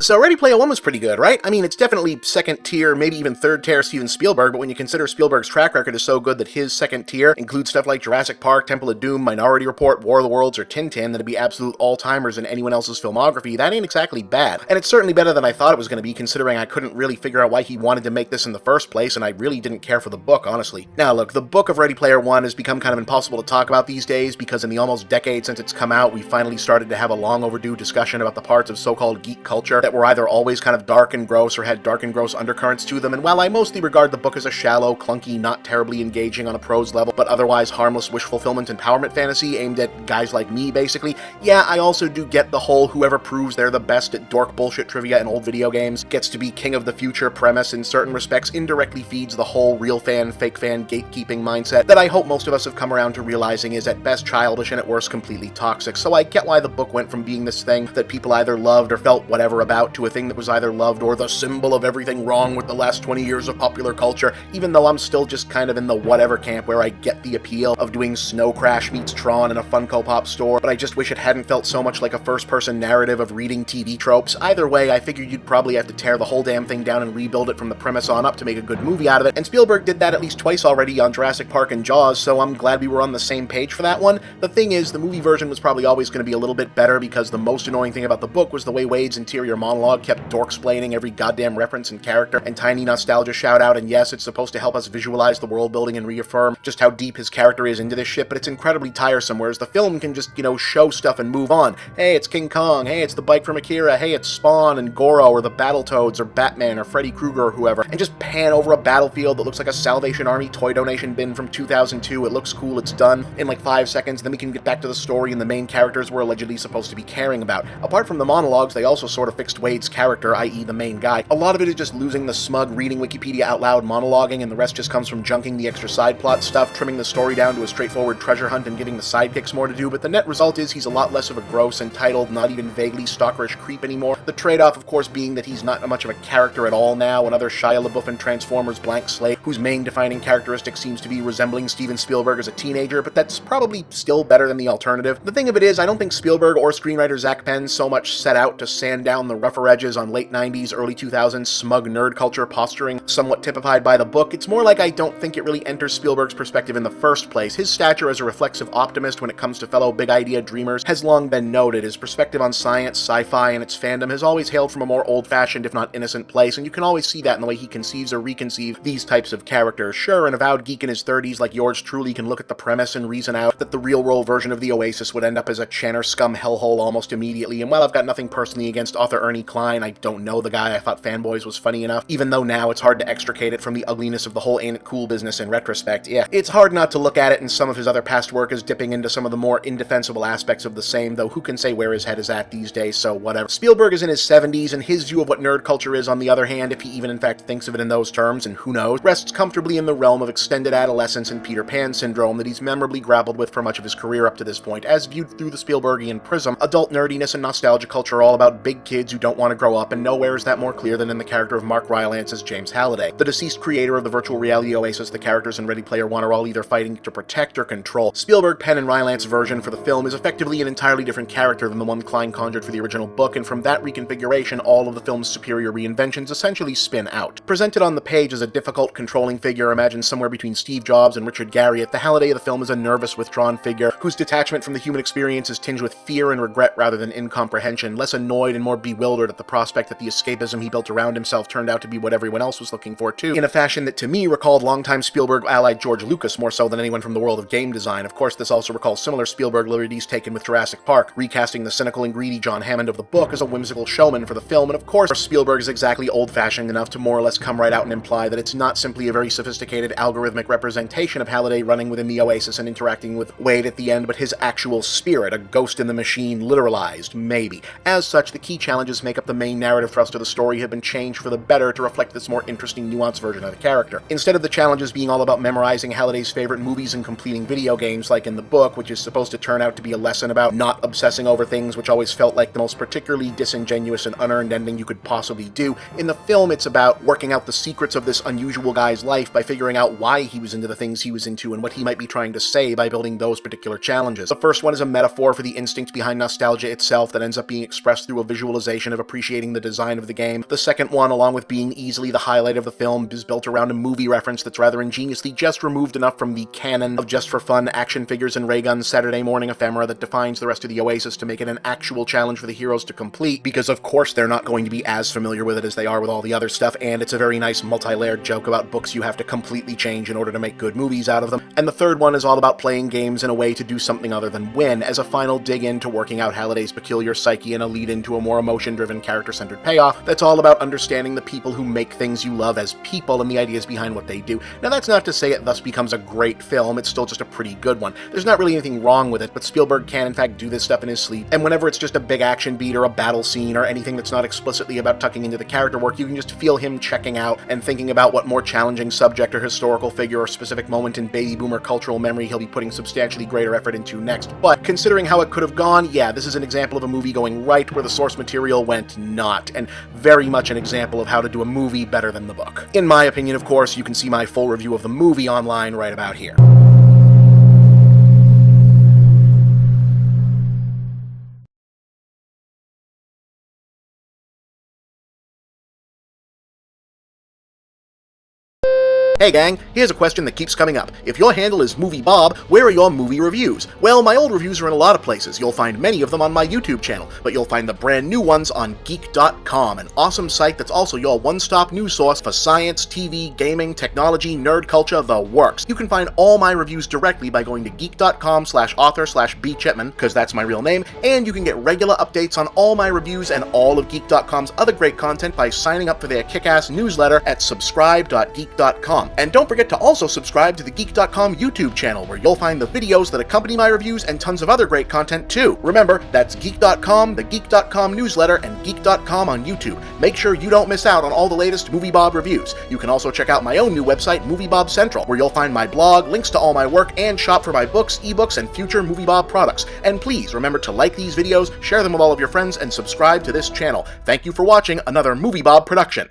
So Ready Player One was pretty good, right? I mean, it's definitely second tier, maybe even third tier Steven Spielberg, but when you consider Spielberg's track record is so good that his second tier includes stuff like Jurassic Park, Temple of Doom, Minority Report, War of the Worlds, or Tintin, that'd be absolute all-timers in anyone else's filmography, that ain't exactly bad. And it's certainly better than I thought it was going to be, considering I couldn't really figure out why he wanted to make this in the first place, and I really didn't care for the book, honestly. Now look, the book of Ready Player One has become kind of impossible to talk about these days, because in the almost decade since it's come out, we finally started to have a long overdue discussion about the parts of so-called geek culture that were either always kind of dark and gross or had dark and gross undercurrents to them, and while I mostly regard the book as a shallow, clunky, not terribly engaging on a prose level, but otherwise harmless wish fulfillment empowerment fantasy aimed at guys like me, basically, yeah, I also do get the whole whoever proves they're the best at dork bullshit trivia in old video games gets to be king of the future premise in certain respects indirectly feeds the whole real fan, fake fan, gatekeeping mindset that I hope most of us have come around to realizing is at best childish and at worst completely toxic, so I get why the book went from being this thing that people either loved or felt whatever about to a thing that was either loved or the symbol of everything wrong with the last 20 years of popular culture, even though I'm still just kind of in the whatever camp where I get the appeal of doing Snow Crash meets Tron in a Funko Pop store, but I just wish it hadn't felt so much like a first-person narrative of reading TV tropes. Either way, I figured you'd probably have to tear the whole damn thing down and rebuild it from the premise on up to make a good movie out of it, and Spielberg did that at least twice already on Jurassic Park and Jaws, so I'm glad we were on the same page for that one. The thing is, the movie version was probably always going to be a little bit better because the most annoying thing about the book was the way Wade's interior monologue kept dork-splaining every goddamn reference and character and tiny nostalgia shout-out, and yes, it's supposed to help us visualize the world building and reaffirm just how deep his character is into this shit, but it's incredibly tiresome, whereas the film can just, show stuff and move on. Hey, it's King Kong, hey, it's the bike from Akira, hey, it's Spawn and Goro, or the Battletoads, or Batman, or Freddy Krueger, or whoever, and just pan over a battlefield that looks like a Salvation Army toy donation bin from 2002, it looks cool, it's done in like 5 seconds, then we can get back to the story and the main characters we're allegedly supposed to be caring about. Apart from the monologues, they also sort of fixed Wade's character, i.e. the main guy. A lot of it is just losing the smug reading Wikipedia out loud monologuing, and the rest just comes from junking the extra side plot stuff, trimming the story down to a straightforward treasure hunt and giving the sidekicks more to do, but the net result is he's a lot less of a gross, entitled, not even vaguely stalkerish creep anymore. The trade-off, of course, being that he's not much of a character at all now, another Shia LaBeouf and Transformers blank slate, whose main defining characteristic seems to be resembling Steven Spielberg as a teenager, but that's probably still better than the alternative. The thing of it is, I don't think Spielberg or screenwriter Zach Penn so much set out to sand down the rougher edges on late 90s, early 2000s smug nerd culture posturing somewhat typified by the book. It's more like I don't think it really enters Spielberg's perspective in the first place. His stature as a reflexive optimist when it comes to fellow big idea dreamers has long been noted. His perspective on science, sci-fi, and its fandom has always hailed from a more old-fashioned, if not innocent place, and you can always see that in the way he conceives or reconceives these types of characters. Sure, an avowed geek in his 30s like yours truly can look at the premise and reason out that the real-world version of the Oasis would end up as a Channer scum hellhole almost immediately, and while I've got nothing personally against author Ernie Cline, I don't know the guy, I thought Fanboys was funny enough, even though now it's hard to extricate it from the ugliness of the whole ain't it cool business in retrospect. Yeah, it's hard not to look at it in some of his other past work as dipping into some of the more indefensible aspects of the same, though who can say where his head is at these days, so whatever. Spielberg is in his 70s, and his view of what nerd culture is, on the other hand, if he even in fact thinks of it in those terms, and who knows, rests comfortably in the realm of extended adolescence and Peter Pan syndrome that he's memorably grappled with for much of his career up to this point. As viewed through the Spielbergian prism, adult nerdiness and nostalgia culture are all about big kids who don't want to grow up, and nowhere is that more clear than in the character of Mark Rylance as James Halliday. The deceased creator of the virtual reality oasis the characters in Ready Player One are all either fighting to protect or control. Spielberg, Penn, and Rylance's version for the film is effectively an entirely different character than the one Cline conjured for the original book, and from that reconfiguration, all of the film's superior reinventions essentially spin out. Presented on the page as a difficult, controlling figure imagined somewhere between Steve Jobs and Richard Garriott, the Halliday of the film is a nervous, withdrawn figure whose detachment from the human experience is tinged with fear and regret rather than incomprehension, less annoyed and more bewildered at the prospect that the escapism he built around himself turned out to be what everyone else was looking for too, in a fashion that to me recalled longtime Spielberg allied George Lucas more so than anyone from the world of game design. Of course, this also recalls similar Spielberg liberties taken with Jurassic Park, recasting the cynical and greedy John Hammond of the book as a whimsical showman for the film, and of course, Spielberg is exactly old-fashioned enough to more or less come right out and imply that it's not simply a very sophisticated algorithmic representation of Halliday running within the Oasis and interacting with Wade at the end, but his actual spirit, a ghost in the machine, literalized, maybe. As such, the key challenges make up the main narrative thrust of the story have been changed for the better to reflect this more interesting, nuanced version of the character. Instead of the challenges being all about memorizing Halliday's favorite movies and completing video games like in the book, which is supposed to turn out to be a lesson about not obsessing over things, which always felt like the most particularly disingenuous and unearned ending you could possibly do, in the film it's about working out the secrets of this unusual guy's life by figuring out why he was into the things he was into and what he might be trying to say by building those particular challenges. The first one is a metaphor for the instinct behind nostalgia itself that ends up being expressed through a visualization of appreciating the design of the game. The second one, along with being easily the highlight of the film, is built around a movie reference that's rather ingeniously just removed enough from the canon of just-for-fun action figures and ray guns Saturday morning ephemera that defines the rest of the Oasis to make it an actual challenge for the heroes to complete, because of course they're not going to be as familiar with it as they are with all the other stuff, and it's a very nice multi-layered joke about books you have to completely change in order to make good movies out of them. And the third one is all about playing games in a way to do something other than win, as a final dig into working out Halliday's peculiar psyche and a lead into a more emotion-driven, character-centered payoff that's all about understanding the people who make things you love as people and the ideas behind what they do. Now that's not to say it thus becomes a great film, it's still just a pretty good one. There's not really anything wrong with it, but Spielberg can in fact do this stuff in his sleep, and whenever it's just a big action beat or a battle scene or anything that's not explicitly about tucking into the character work, you can just feel him checking out and thinking about what more challenging subject or historical figure or specific moment in baby boomer cultural memory he'll be putting substantially greater effort into next. But considering how it could have gone, yeah, this is an example of a movie going right where the source material went not, and very much an example of how to do a movie better than the book. In my opinion, of course, you can see my full review of the movie online right about here. Hey gang, here's a question that keeps coming up. If your handle is Movie Bob, where are your movie reviews? Well, my old reviews are in a lot of places. You'll find many of them on my YouTube channel, but you'll find the brand new ones on Geek.com, an awesome site that's also your one-stop news source for science, TV, gaming, technology, nerd culture, the works. You can find all my reviews directly by going to geek.com/author/bchipman, because that's my real name, and you can get regular updates on all my reviews and all of Geek.com's other great content by signing up for their kick-ass newsletter at subscribe.geek.com. And don't forget to also subscribe to the Geek.com YouTube channel, where you'll find the videos that accompany my reviews and tons of other great content too. Remember, that's Geek.com, the Geek.com newsletter, and Geek.com on YouTube. Make sure you don't miss out on all the latest Movie Bob reviews. You can also check out my own new website, Movie Bob Central, where you'll find my blog, links to all my work, and shop for my books, ebooks, and future Movie Bob products. And please remember to like these videos, share them with all of your friends, and subscribe to this channel. Thank you for watching another Movie Bob production.